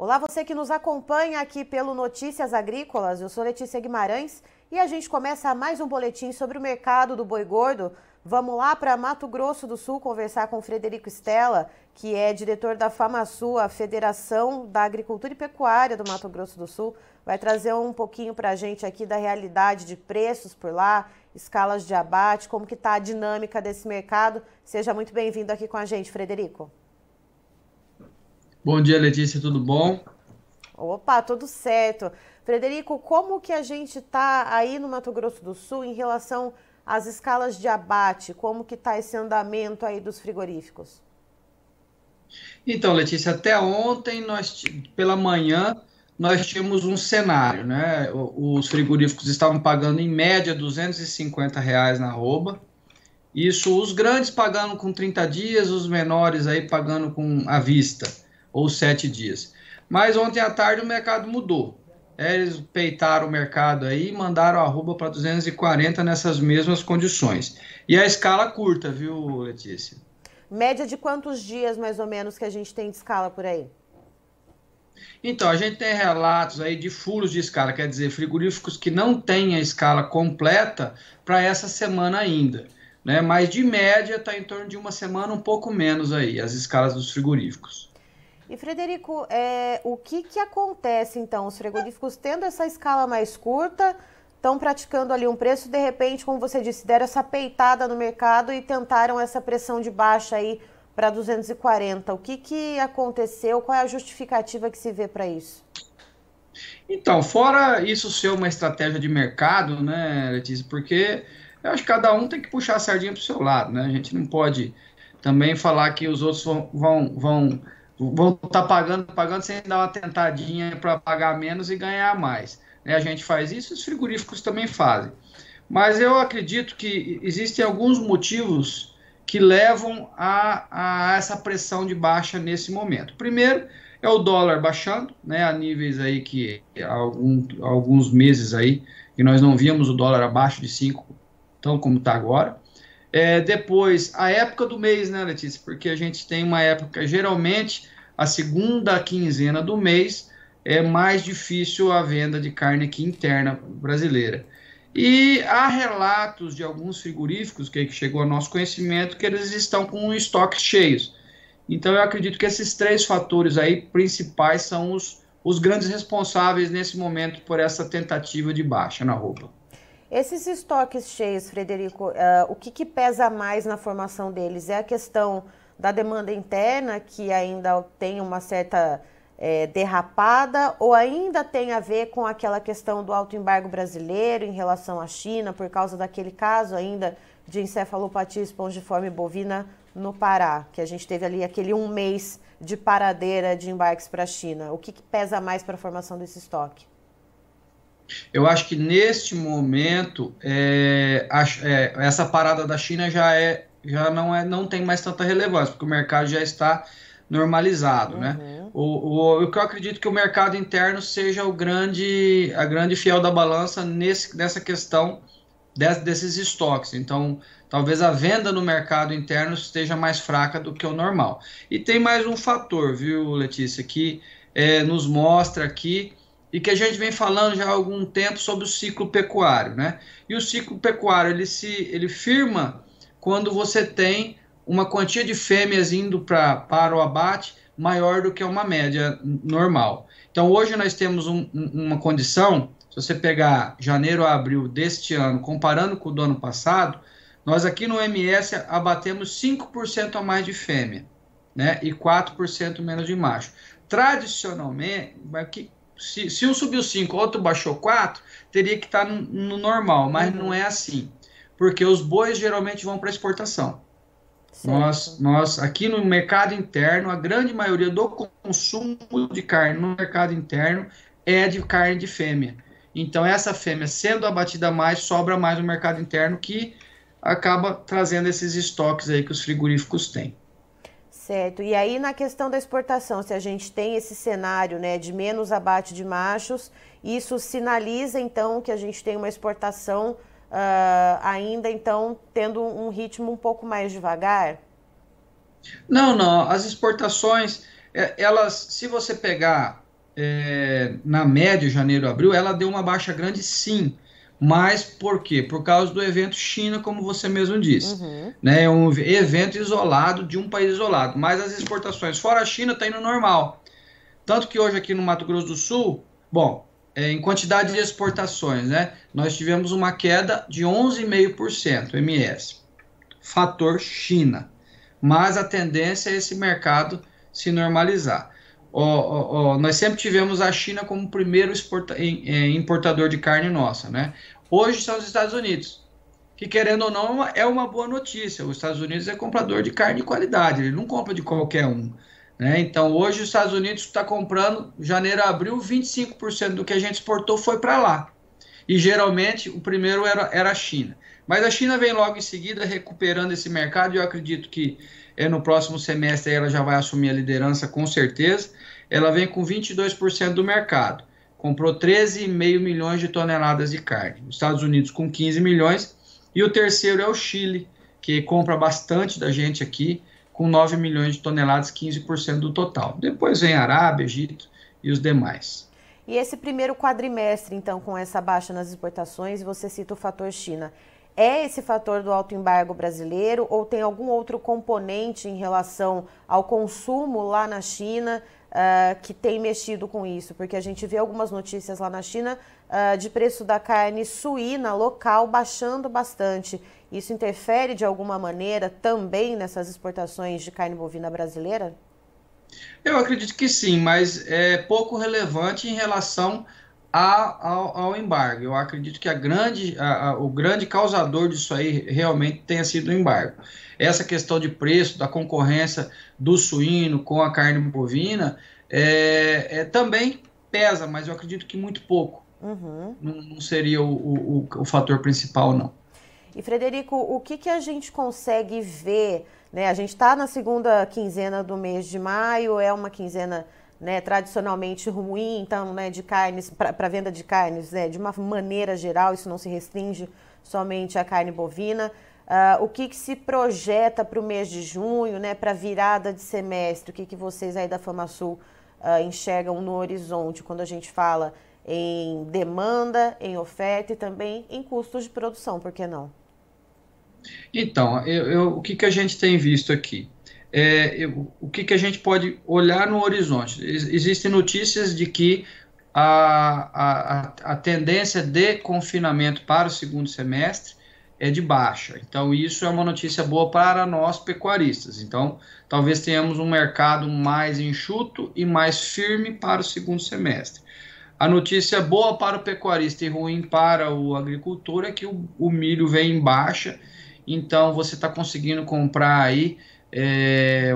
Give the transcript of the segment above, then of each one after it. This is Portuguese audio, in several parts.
Olá, você que nos acompanha aqui pelo Notícias Agrícolas. Eu sou Letícia Guimarães e a gente começa mais um boletim sobre o mercado do boi gordo. Vamos lá para Mato Grosso do Sul conversar com o Frederico Stella, que é diretor da FamaSul, a Federação da Agricultura e Pecuária do Mato Grosso do Sul. Vai trazer um pouquinho para a gente aqui da realidade de preços por lá, escalas de abate, como que está a dinâmica desse mercado. Seja muito bem-vindo aqui com a gente, Frederico. Bom dia, Letícia, tudo bom? Opa, tudo certo. Frederico, como que a gente está aí no Mato Grosso do Sul em relação às escalas de abate? Como que está esse andamento aí dos frigoríficos? Então, Letícia, até ontem, pela manhã, nós tínhamos um cenário, né? Os frigoríficos estavam pagando em média R$ 250 na arroba. Isso, os grandes pagando com 30 dias, os menores aí pagando com à vista, ou 7 dias. Mas ontem à tarde o mercado mudou. Eles peitaram o mercado aí e mandaram a arroba para 240 nessas mesmas condições. E a escala curta, viu, Letícia? Média de quantos dias, mais ou menos, que a gente tem de escala por aí? Então, a gente tem relatos aí de furos de escala, quer dizer, frigoríficos que não têm a escala completa para essa semana ainda, né? Mas de média está em torno de uma semana, um pouco menos aí, as escalas dos frigoríficos. E, Frederico, o que acontece, então? Os frigoríficos tendo essa escala mais curta, estão praticando ali um preço, de repente, como você disse, deram essa peitada no mercado e tentaram essa pressão de baixa aí para 240. O que aconteceu? Qual é a justificativa que se vê para isso? Então, fora isso ser uma estratégia de mercado, né, Letícia, porque eu acho que cada um tem que puxar a sardinha para o seu lado, né? A gente não pode também falar que os outros vão estar pagando sem dar uma tentadinha para pagar menos e ganhar mais, né? A gente faz isso, os frigoríficos também fazem. Mas eu acredito que existem alguns motivos que levam a essa pressão de baixa nesse momento. Primeiro, é o dólar baixando, né, a níveis aí que há alguns meses aí, que nós não víamos o dólar abaixo de 5, tão como está agora. Depois, a época do mês, né, Letícia? Porque a gente tem uma época, geralmente, a segunda quinzena do mês é mais difícil a venda de carne aqui interna brasileira. E há relatos de alguns frigoríficos que chegou ao nosso conhecimento que eles estão com estoques cheios. Então, eu acredito que esses três fatores aí principais são os grandes responsáveis nesse momento por essa tentativa de baixa na roupa. Esses estoques cheios, Frederico, o que pesa mais na formação deles? É a questão da demanda interna, que ainda tem uma certa derrapada, ou ainda tem a ver com aquela questão do alto embargo brasileiro em relação à China, por causa daquele caso ainda de encefalopatia espongiforme bovina no Pará, que a gente teve ali aquele um mês de paradeira de embarques para a China? O que pesa mais para a formação desse estoque? Eu acho que neste momento essa parada da China não tem mais tanta relevância, porque o mercado já está normalizado, né? Uhum. O que eu acredito que o mercado interno seja a grande fiel da balança nessa questão desses estoques. Então, talvez a venda no mercado interno esteja mais fraca do que o normal. E tem mais um fator, viu, Letícia, que nos mostra aqui e que a gente vem falando já há algum tempo sobre o ciclo pecuário, né? E o ciclo pecuário, ele firma quando você tem uma quantia de fêmeas indo para o abate maior do que uma média normal. Então, hoje nós temos uma condição, se você pegar janeiro a abril deste ano, comparando com o do ano passado, nós aqui no MS abatemos 5% a mais de fêmea, né? E 4% menos de macho. Tradicionalmente, se um subiu 5, outro baixou 4, teria que estar no normal, mas não é assim, porque os bois geralmente vão para exportação. Certo. Nós, aqui no mercado interno, a grande maioria do consumo de carne no mercado interno é de carne de fêmea. Então, essa fêmea sendo abatida mais, sobra mais no mercado interno, que acaba trazendo esses estoques aí que os frigoríficos têm. Certo. E aí, na questão da exportação, se a gente tem esse cenário, né, de menos abate de machos, isso sinaliza, então, que a gente tem uma exportação ainda, então, tendo um ritmo um pouco mais devagar? Não, as exportações, elas, se você pegar na média, janeiro, abril, ela deu uma baixa grande, sim. Mas por quê? Por causa do evento China, como você mesmo disse. Uhum. Né? É um evento isolado de um país isolado. Mas as exportações fora a China estão indo normal. Tanto que hoje aqui no Mato Grosso do Sul, bom, em quantidade de exportações, né? Nós tivemos uma queda de 11,5% MS. Fator China. Mas a tendência é esse mercado se normalizar. Nós sempre tivemos a China como primeiro importador de carne nossa, né? Hoje são os Estados Unidos, que querendo ou não é uma boa notícia. Os Estados Unidos é comprador de carne de qualidade, ele não compra de qualquer um. Né? Então hoje os Estados Unidos está comprando, janeiro a abril, 25% do que a gente exportou foi para lá. E geralmente o primeiro era a China. Mas a China vem logo em seguida recuperando esse mercado e eu acredito que no próximo semestre ela já vai assumir a liderança com certeza. Ela vem com 22% do mercado. Comprou 13,5 milhões de toneladas de carne. Os Estados Unidos com 15 milhões. E o terceiro é o Chile, que compra bastante da gente aqui, com 9 milhões de toneladas, 15% do total. Depois vem Arábia, Egito e os demais. E esse primeiro quadrimestre, então, com essa baixa nas exportações, você cita o fator China. É esse fator do alto embargo brasileiro ou tem algum outro componente em relação ao consumo lá na China que tem mexido com isso? Porque a gente vê algumas notícias lá na China de preço da carne suína local baixando bastante. Isso interfere de alguma maneira também nessas exportações de carne bovina brasileira? Eu acredito que sim, mas é pouco relevante em relação ao embargo. Eu acredito que o grande causador disso aí realmente tenha sido o embargo. Essa questão de preço, da concorrência do suíno com a carne bovina, também pesa, mas eu acredito que muito pouco. Uhum. Não seria o fator principal, não. E, Frederico, o que a gente consegue ver, né? A gente está na segunda quinzena do mês de maio, é uma quinzena, né, tradicionalmente ruim, então, né, de carnes, para venda de carnes, né, de uma maneira geral, isso não se restringe somente à carne bovina. O que se projeta para o mês de junho, né, para a virada de semestre? O que vocês aí da FamaSul enxergam no horizonte quando a gente fala em demanda, em oferta e também em custos de produção, por que não? Então, o que a gente tem visto aqui? O que a gente pode olhar no horizonte? Existem notícias de que a tendência de confinamento para o segundo semestre é de baixa. Então, isso é uma notícia boa para nós pecuaristas. Então, talvez tenhamos um mercado mais enxuto e mais firme para o segundo semestre. A notícia boa para o pecuarista e ruim para o agricultor é que o milho vem em baixa. Então, você está conseguindo comprar aí,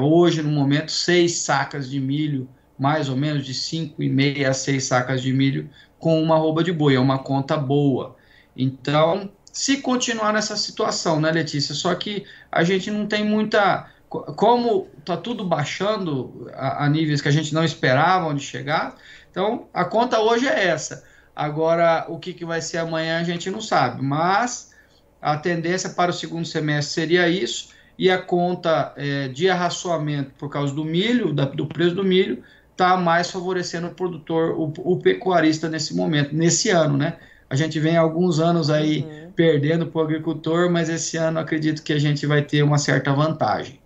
hoje, no momento, 6 sacas de milho, mais ou menos de 5,5 a 6 sacas de milho, com uma arroba de boi. É uma conta boa. Então, se continuar nessa situação, né, Letícia? Só que a gente não tem muita... Como está tudo baixando a níveis que a gente não esperava onde chegar, então a conta hoje é essa. Agora, o que vai ser amanhã a gente não sabe, mas a tendência para o segundo semestre seria isso, e a conta de arraçoamento por causa do milho, do preço do milho, está mais favorecendo o produtor, o pecuarista nesse momento, nesse ano, né? A gente vem há alguns anos aí perdendo para o agricultor, mas esse ano acredito que a gente vai ter uma certa vantagem.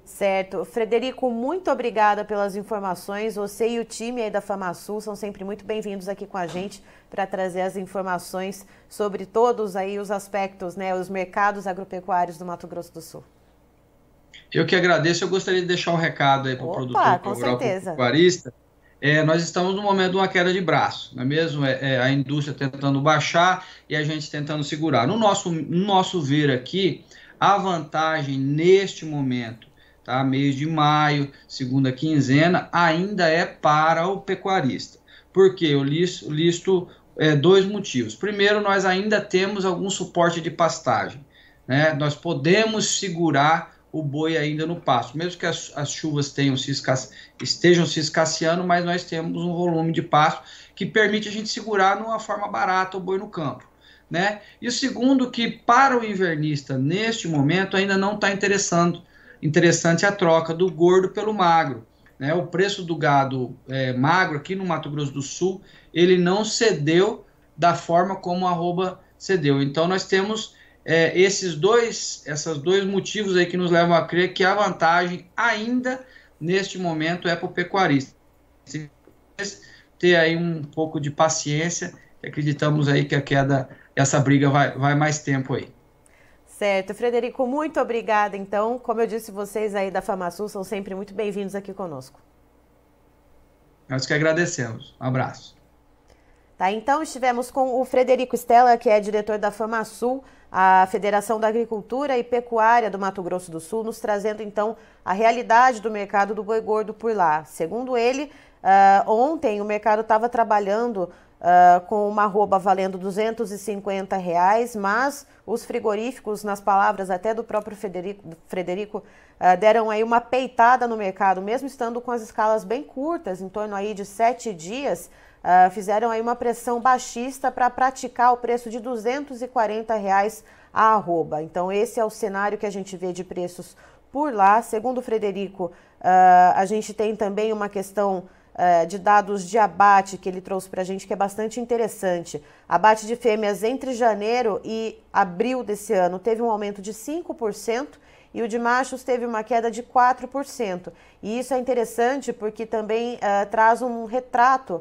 Certo. Frederico, muito obrigada pelas informações. Você e o time aí da FamaSul são sempre muito bem-vindos aqui com a gente para trazer as informações sobre todos aí os aspectos, né, os mercados agropecuários do Mato Grosso do Sul. Eu que agradeço. Eu gostaria de deixar um recado aí para o produtor rural, para o pecuarista. Nós estamos no momento de uma queda de braço, não é mesmo? A indústria tentando baixar e a gente tentando segurar. No nosso ver aqui, a vantagem neste momento, tá? Mês de maio, segunda quinzena, ainda é para o pecuarista. Por quê? Eu listo 2 motivos. Primeiro, nós ainda temos algum suporte de pastagem, né? Nós podemos segurar o boi ainda no pasto, mesmo que as chuvas estejam se escasseando, mas nós temos um volume de pasto que permite a gente segurar de uma forma barata o boi no campo, né? E o segundo, que para o invernista, neste momento, ainda não está interessante a troca do gordo pelo magro. né, o preço do gado magro aqui no Mato Grosso do Sul, ele não cedeu da forma como a arroba cedeu. Então nós temos esses dois motivos aí que nos levam a crer que a vantagem ainda neste momento é para o pecuarista. Ter aí um pouco de paciência, acreditamos aí que essa briga vai mais tempo aí. Certo, Frederico, muito obrigada. Então, como eu disse, vocês aí da FamaSul são sempre muito bem-vindos aqui conosco. Nós que agradecemos. Um abraço. Tá, então estivemos com o Frederico Stella, que é diretor da FamaSul, a Federação da Agricultura e Pecuária do Mato Grosso do Sul, nos trazendo então a realidade do mercado do boi gordo por lá. Segundo ele, ontem o mercado estava trabalhando com uma arroba valendo R$250, mas os frigoríficos, nas palavras até do próprio Frederico, deram aí uma peitada no mercado, mesmo estando com as escalas bem curtas, em torno aí de 7 dias, fizeram aí uma pressão baixista para praticar o preço de R$240 a arroba. Então esse é o cenário que a gente vê de preços por lá. Segundo o Frederico, a gente tem também uma questão de dados de abate que ele trouxe para a gente que é bastante interessante. Abate de fêmeas entre janeiro e abril desse ano teve um aumento de 5% e o de machos teve uma queda de 4%. E isso é interessante porque também traz um retrato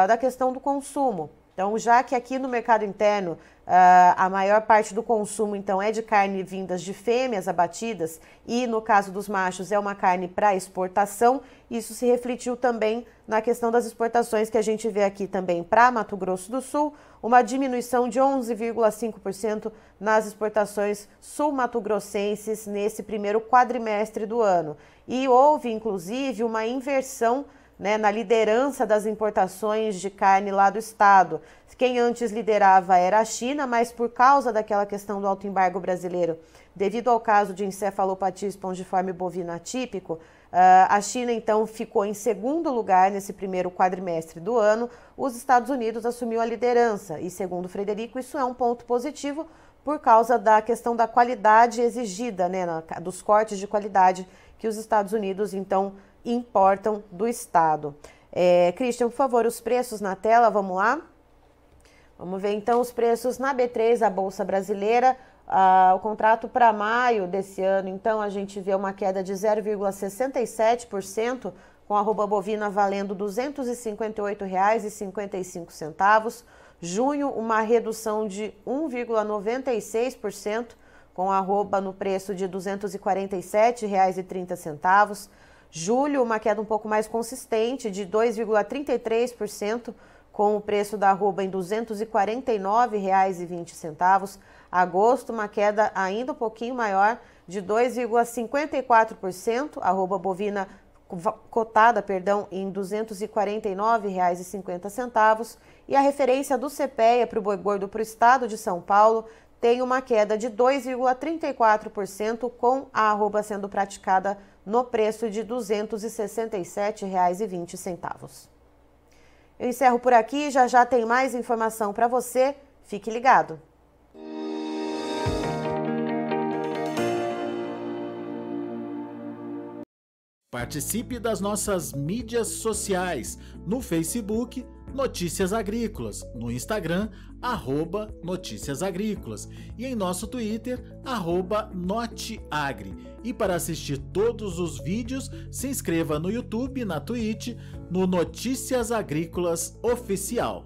da questão do consumo. Então, já que aqui no mercado interno a maior parte do consumo então é de carne vindas de fêmeas abatidas e no caso dos machos é uma carne para exportação, isso se refletiu também na questão das exportações que a gente vê aqui também para Mato Grosso do Sul, uma diminuição de 11,5% nas exportações sul-mato-grossenses nesse primeiro quadrimestre do ano. E houve inclusive uma inversão na liderança das importações de carne lá do estado. Quem antes liderava era a China, mas por causa daquela questão do alto embargo brasileiro, devido ao caso de encefalopatia espongiforme bovina atípico, a China então ficou em segundo lugar nesse primeiro quadrimestre do ano. Os Estados Unidos assumiu a liderança e, segundo Frederico, isso é um ponto positivo por causa da questão da qualidade exigida, dos cortes de qualidade que os Estados Unidos então importam do estado. Christian, por favor, os preços na tela, vamos lá? Vamos ver então os preços na B3, a Bolsa Brasileira. O contrato para maio desse ano, então, a gente vê uma queda de 0,67%, com a arroba bovina valendo R$ 258,55. Junho, uma redução de 1,96%, com a arroba no preço de R$ 247,30. Julho, uma queda um pouco mais consistente, de 2,33%, com o preço da arroba em R$ 249,20. Agosto, uma queda ainda um pouquinho maior, de 2,54%, arroba bovina cotada, em R$ 249,50. E a referência do CPEA para o boi gordo para o estado de São Paulo tem uma queda de 2,34%, com a arroba sendo praticada no preço de R$ 267,20. Eu encerro por aqui, já tem mais informação para você, fique ligado. Participe das nossas mídias sociais, no Facebook, Notícias Agrícolas, no Instagram, @Notícias Agrícolas e em nosso Twitter, @Noteagri. E para assistir todos os vídeos, se inscreva no YouTube, na Twitch, no Notícias Agrícolas Oficial.